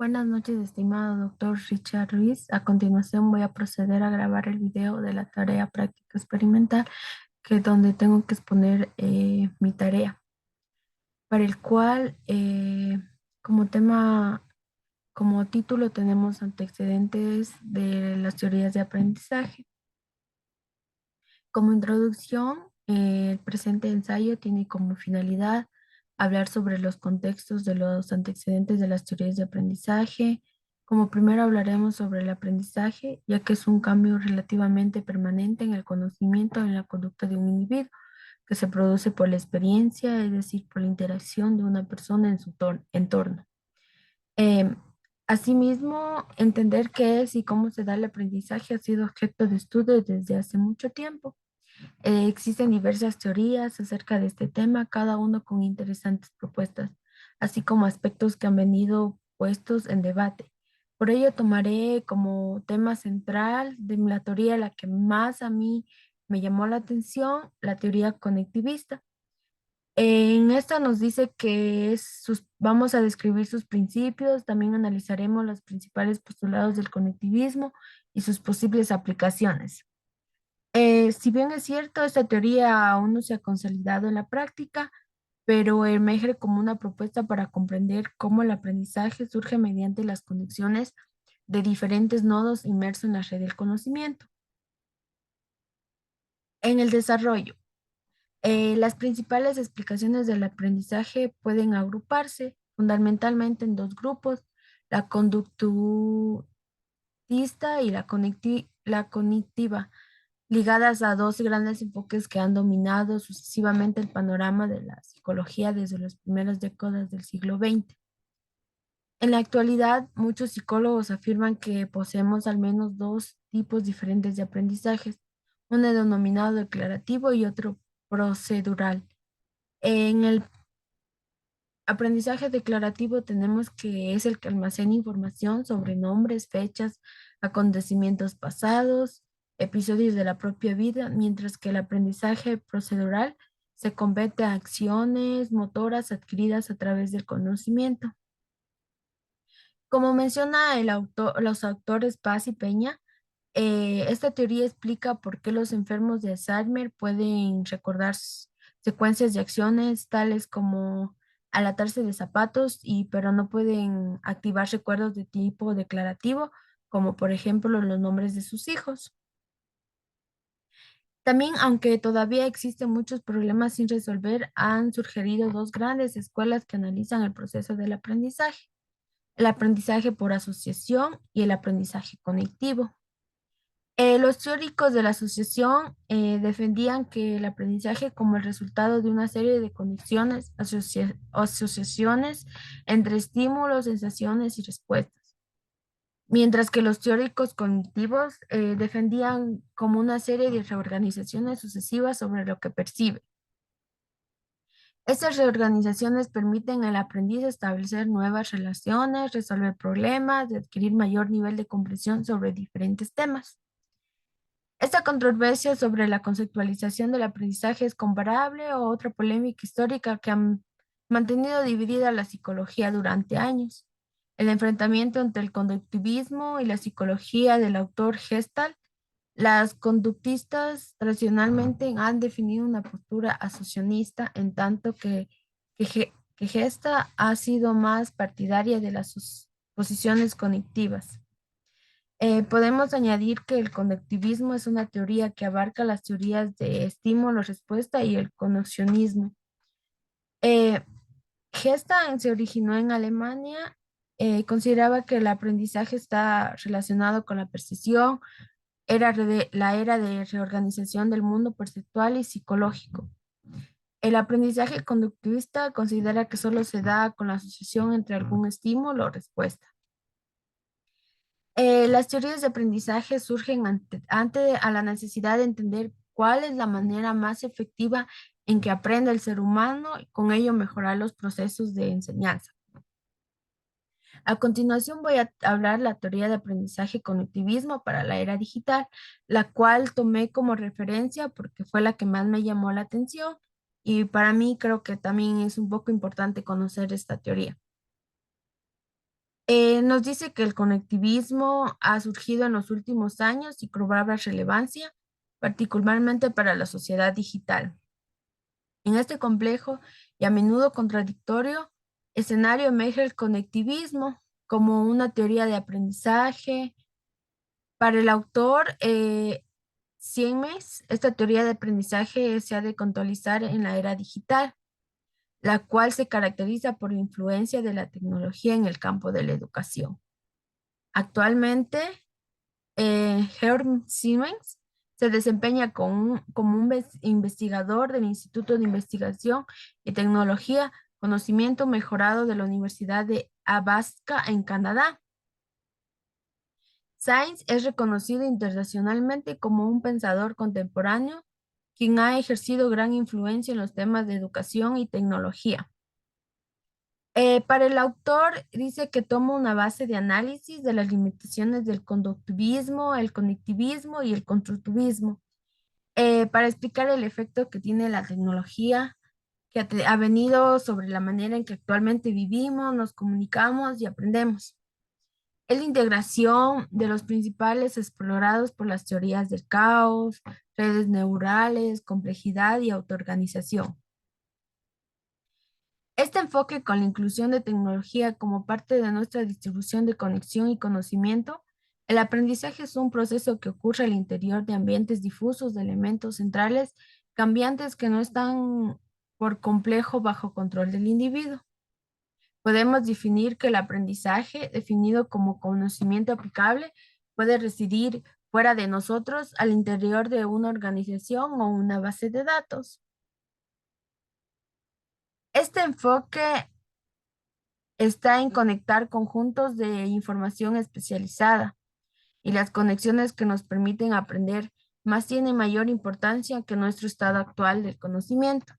Buenas noches, estimado doctor Richard Ruiz. A continuación voy a proceder a grabar el video de la tarea práctica experimental, que es donde tengo que exponer mi tarea, para el cual como tema, como título tenemos antecedentes de las teorías de aprendizaje. Como introducción, el presente ensayo tiene como finalidad hablar sobre los contextos de los antecedentes de las teorías de aprendizaje. Como primero hablaremos sobre el aprendizaje, ya que es un cambio relativamente permanente en el conocimiento en la conducta de un individuo, que se produce por la experiencia, es decir, por la interacción de una persona en su entorno. Em, Asimismo, entender qué es y cómo se da el aprendizaje ha sido objeto de estudio desde hace mucho tiempo. Existen diversas teorías acerca de este tema, cada uno con interesantes propuestas, así como aspectos que han venido puestos en debate. Por ello, tomaré como tema central de la teoría la que más a mí me llamó la atención, la teoría conectivista. En esta nos dice que vamos a describir sus principios, también analizaremos los principales postulados del conectivismo y sus posibles aplicaciones. Si bien es cierto, esta teoría aún no se ha consolidado en la práctica, pero emerge como una propuesta para comprender cómo el aprendizaje surge mediante las conexiones de diferentes nodos inmersos en la red del conocimiento. En el desarrollo, las principales explicaciones del aprendizaje pueden agruparse fundamentalmente en dos grupos: la conductista y la cognitiva, ligadas a dos grandes enfoques que han dominado sucesivamente el panorama de la psicología desde las primeras décadas del siglo XX. En la actualidad, muchos psicólogos afirman que poseemos al menos dos tipos diferentes de aprendizajes, uno denominado declarativo y otro procedural. En el aprendizaje declarativo tenemos que es el que almacena información sobre nombres, fechas, acontecimientos pasados, episodios de la propia vida, mientras que el aprendizaje procedural se compete a acciones motoras adquiridas a través del conocimiento. Como menciona los autores Paz y Peña, esta teoría explica por qué los enfermos de Alzheimer pueden recordar secuencias de acciones tales como al atarse de zapatos, pero no pueden activar recuerdos de tipo declarativo, como por ejemplo los nombres de sus hijos. También, aunque todavía existen muchos problemas sin resolver, han surgido dos grandes escuelas que analizan el proceso del aprendizaje: el aprendizaje por asociación y el aprendizaje conectivo. Los teóricos de la asociación defendían que el aprendizaje como el resultado de una serie de conexiones, asociaciones entre estímulos, sensaciones y respuestas, mientras que los teóricos cognitivos defendían como una serie de reorganizaciones sucesivas sobre lo que percibe. Estas reorganizaciones permiten al aprendiz establecer nuevas relaciones, resolver problemas y adquirir mayor nivel de comprensión sobre diferentes temas. Esta controversia sobre la conceptualización del aprendizaje es comparable a otra polémica histórica que han mantenido dividida la psicología durante años: el enfrentamiento entre el conductivismo y la psicología del autor Gestalt. Las conductistas tradicionalmente han definido una postura asociacionista, en tanto que Gestalt ha sido más partidaria de las posiciones cognitivas. Podemos añadir que el conductivismo es una teoría que abarca las teorías de estímulo-respuesta y el conexionismo. Eh, Gestalt se originó en Alemania. Consideraba que el aprendizaje está relacionado con la percepción, la era de reorganización del mundo perceptual y psicológico. El aprendizaje conductivista considera que solo se da con la asociación entre algún estímulo o respuesta. Las teorías de aprendizaje surgen ante a la necesidad de entender cuál es la manera más efectiva en que aprende el ser humano y con ello mejorar los procesos de enseñanza. A continuación voy a hablar la teoría de aprendizaje cognitivismo para la era digital, la cual tomé como referencia porque fue la que más me llamó la atención, y para mí creo que también es un poco importante conocer esta teoría. Nos dice que el conectivismo ha surgido en los últimos años y cobraba relevancia, particularmente para la sociedad digital. En este complejo y a menudo contradictorio escenario emerge el conectivismo como una teoría de aprendizaje. Para el autor Siemens, esta teoría de aprendizaje se ha de contextualizar en la era digital, la cual se caracteriza por la influencia de la tecnología en el campo de la educación. Actualmente, Georg Siemens se desempeña como un investigador del Instituto de Investigación y Tecnología Conocimiento Mejorado de la Universidad de Alaska en Canadá. Sainz es reconocido internacionalmente como un pensador contemporáneo quien ha ejercido gran influencia en los temas de educación y tecnología. Para el autor dice que toma una base de análisis de las limitaciones del conductivismo, el conectivismo y el constructivismo para explicar el efecto que tiene la tecnología que ha venido sobre la manera en que actualmente vivimos, nos comunicamos y aprendemos. Es la integración de los principales explorados por las teorías del caos, redes neurales, complejidad y autoorganización. Este enfoque con la inclusión de tecnología como parte de nuestra distribución de conexión y conocimiento, el aprendizaje es un proceso que ocurre al interior de ambientes difusos de elementos centrales cambiantes que no están por complejo bajo control del individuo. Podemos definir que el aprendizaje, definido como conocimiento aplicable, puede residir fuera de nosotros, al interior de una organización o una base de datos. Este enfoque está en conectar conjuntos de información especializada y las conexiones que nos permiten aprender más tienen mayor importancia que nuestro estado actual del conocimiento.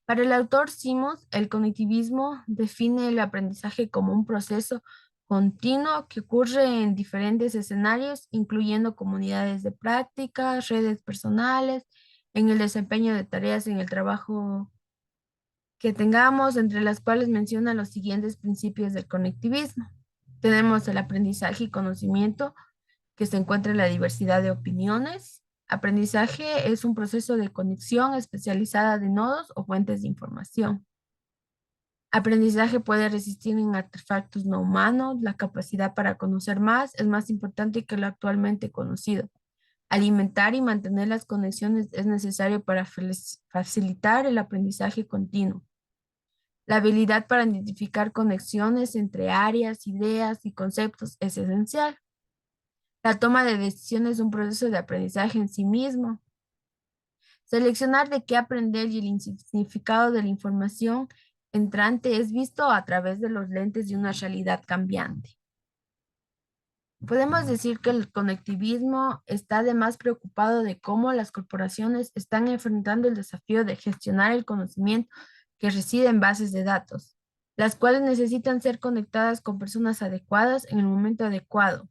Para el autor Simons, el cognitivismo define el aprendizaje como un proceso continuo que ocurre en diferentes escenarios, incluyendo comunidades de práctica, redes personales, en el desempeño de tareas en el trabajo que tengamos, entre las cuales menciona los siguientes principios del conectivismo. Tenemos el aprendizaje y conocimiento que se encuentra en la diversidad de opiniones. Aprendizaje es un proceso de conexión especializada de nodos o fuentes de información. Aprendizaje puede resistir en artefactos no humanos. La capacidad para conocer más es más importante que lo actualmente conocido. Alimentar y mantener las conexiones es necesario para facilitar el aprendizaje continuo. La habilidad para identificar conexiones entre áreas, ideas y conceptos es esencial. La toma de decisiones es un proceso de aprendizaje en sí mismo. Seleccionar de qué aprender y el significado de la información entrante es visto a través de los lentes de una realidad cambiante. Podemos decir que el conectivismo está además preocupado de cómo las corporaciones están enfrentando el desafío de gestionar el conocimiento que reside en bases de datos, las cuales necesitan ser conectadas con personas adecuadas en el momento adecuado.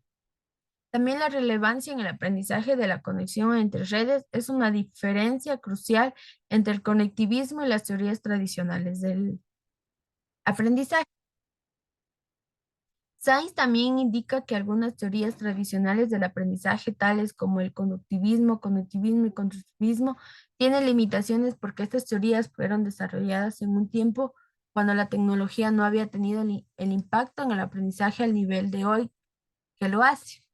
También la relevancia en el aprendizaje de la conexión entre redes es una diferencia crucial entre el conectivismo y las teorías tradicionales del aprendizaje. Sainz también indica que algunas teorías tradicionales del aprendizaje, tales como el conductivismo, conectivismo y constructivismo, tienen limitaciones porque estas teorías fueron desarrolladas en un tiempo cuando la tecnología no había tenido el impacto en el aprendizaje al nivel de hoy que lo hace.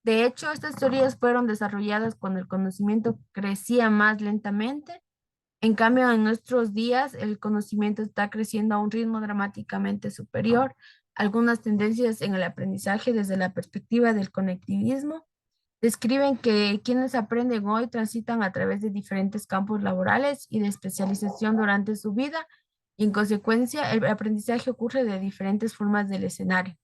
De hecho, estas teorías fueron desarrolladas cuando el conocimiento crecía más lentamente. En cambio, en nuestros días, el conocimiento está creciendo a un ritmo dramáticamente superior. Algunas tendencias en el aprendizaje desde la perspectiva del conectivismo describen que quienes aprenden hoy transitan a través de diferentes campos laborales y de especialización durante su vida y en consecuencia el aprendizaje ocurre de diferentes formas del escenario.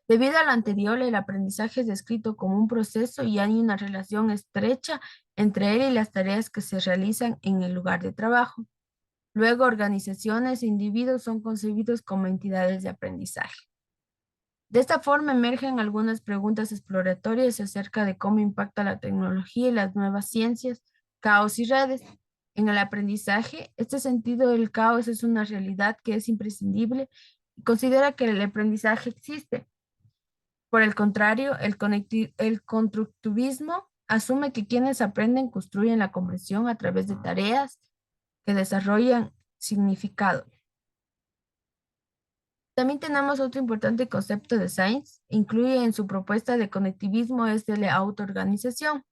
Debido a lo anterior, el aprendizaje es descrito como un proceso y hay una relación estrecha entre él y las tareas que se realizan en el lugar de trabajo. Luego, organizaciones e individuos son concebidos como entidades de aprendizaje. De esta forma emergen algunas preguntas exploratorias acerca de cómo impacta la tecnología y las nuevas ciencias, caos y redes. En el aprendizaje, este sentido del caos es una realidad que es imprescindible considera que el aprendizaje existe. Por el contrario, el constructivismo asume que quienes aprenden construyen la comprensión a través de tareas que desarrollan significado. También tenemos otro importante concepto de Sainz, incluye en su propuesta de conectivismo es de la autoorganización.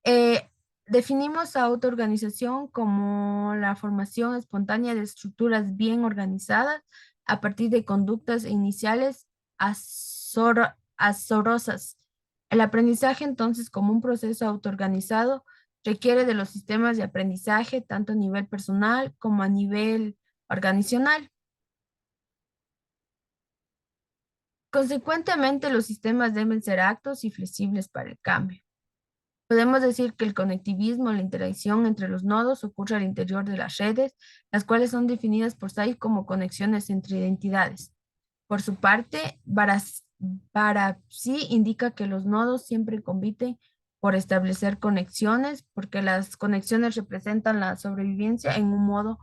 Eh, Definimos autoorganización como la formación espontánea de estructuras bien organizadas a partir de conductas iniciales azorosas. El aprendizaje, entonces, como un proceso autoorganizado, requiere de los sistemas de aprendizaje tanto a nivel personal como a nivel organizacional. Consecuentemente, los sistemas deben ser aptos y flexibles para el cambio. Podemos decir que el conectivismo, la interacción entre los nodos ocurre al interior de las redes, las cuales son definidas por SAI como conexiones entre identidades. Por su parte, Barabsi indica que los nodos siempre compiten por establecer conexiones, porque las conexiones representan la sobrevivencia en un modo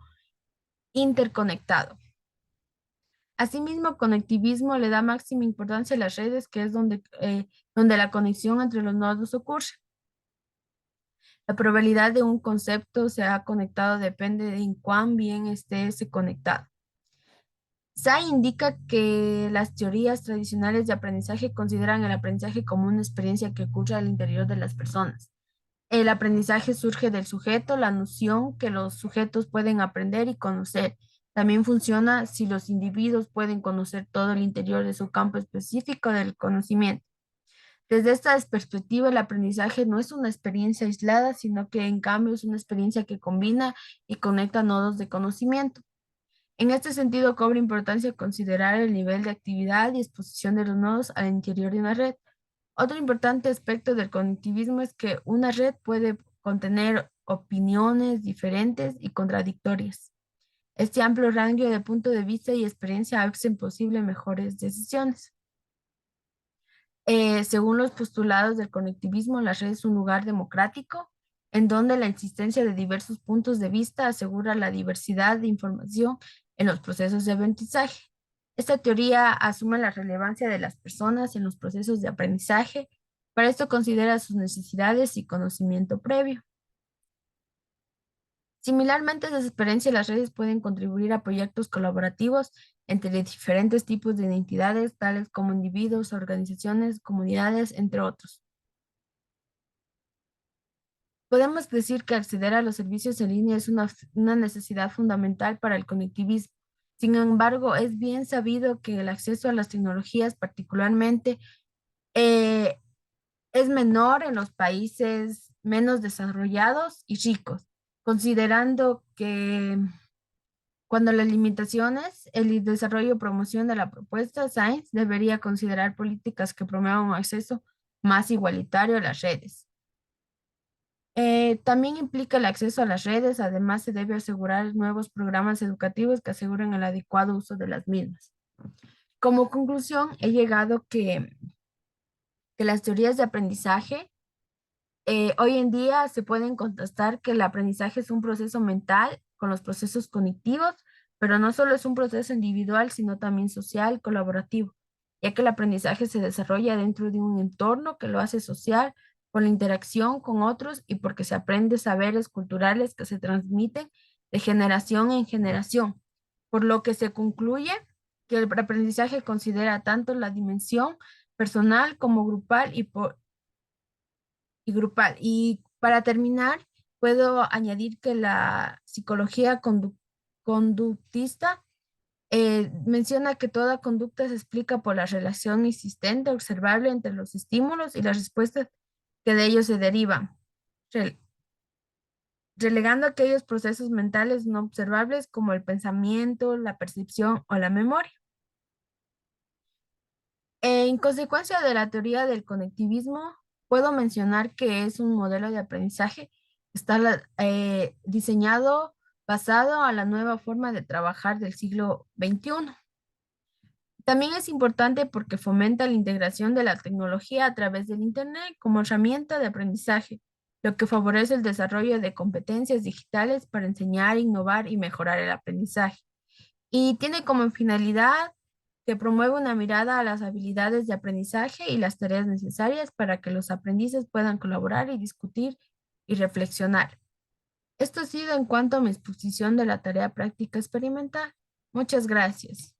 interconectado. Asimismo, conectivismo le da máxima importancia a las redes, que es donde la conexión entre los nodos ocurre. La probabilidad de un concepto sea conectado depende de en cuán bien esté ese conectado. Say indica que las teorías tradicionales de aprendizaje consideran el aprendizaje como una experiencia que ocurre al interior de las personas. El aprendizaje surge del sujeto, la noción que los sujetos pueden aprender y conocer. También funciona si los individuos pueden conocer todo el interior de su campo específico del conocimiento. Desde esta perspectiva, el aprendizaje no es una experiencia aislada, sino que en cambio es una experiencia que combina y conecta nodos de conocimiento. En este sentido, cobra importancia considerar el nivel de actividad y exposición de los nodos al interior de una red. Otro importante aspecto del conectivismo es que una red puede contener opiniones diferentes y contradictorias. Este amplio rango de punto de vista y experiencia hacen posible mejores decisiones. Según los postulados del conectivismo, la red es un lugar democrático en donde la existencia de diversos puntos de vista asegura la diversidad de información en los procesos de aprendizaje. Esta teoría asume la relevancia de las personas en los procesos de aprendizaje. Para esto considera sus necesidades y conocimiento previo. Similarmente, desde experiencia, las redes pueden contribuir a proyectos colaborativos entre diferentes tipos de identidades, tales como individuos, organizaciones, comunidades, entre otros. Podemos decir que acceder a los servicios en línea es una necesidad fundamental para el conectivismo. Sin embargo, es bien sabido que el acceso a las tecnologías, particularmente, eh, es menor en los países menos desarrollados y ricos, considerando que cuando las limitaciones, el desarrollo y promoción de la propuesta, Science debería considerar políticas que promuevan un acceso más igualitario a las redes. También implica el acceso a las redes, además se debe asegurar nuevos programas educativos que aseguren el adecuado uso de las mismas. Como conclusión, he llegado que las teorías de aprendizaje hoy en día se pueden contrastar que el aprendizaje es un proceso mental con los procesos cognitivos, pero no solo es un proceso individual, sino también social, colaborativo, ya que el aprendizaje se desarrolla dentro de un entorno que lo hace social, por la interacción con otros y porque se aprende saberes culturales que se transmiten de generación en generación, por lo que se concluye que el aprendizaje considera tanto la dimensión personal como grupal y grupal. Y para terminar, puedo añadir que la psicología conductista menciona que toda conducta se explica por la relación existente, observable entre los estímulos y las respuestas que de ellos se derivan, rel- relegando aquellos procesos mentales no observables como el pensamiento, la percepción o la memoria. En consecuencia de la teoría del conectivismo, puedo mencionar que es un modelo de aprendizaje que está diseñado basado a la nueva forma de trabajar del siglo XXI. También es importante porque fomenta la integración de la tecnología a través del Internet como herramienta de aprendizaje, lo que favorece el desarrollo de competencias digitales para enseñar, innovar y mejorar el aprendizaje. y tiene como finalidad que promueve una mirada a las habilidades de aprendizaje y las tareas necesarias para que los aprendices puedan colaborar y discutir y reflexionar. Esto ha sido en cuanto a mi exposición de la tarea práctica experimental. Muchas gracias.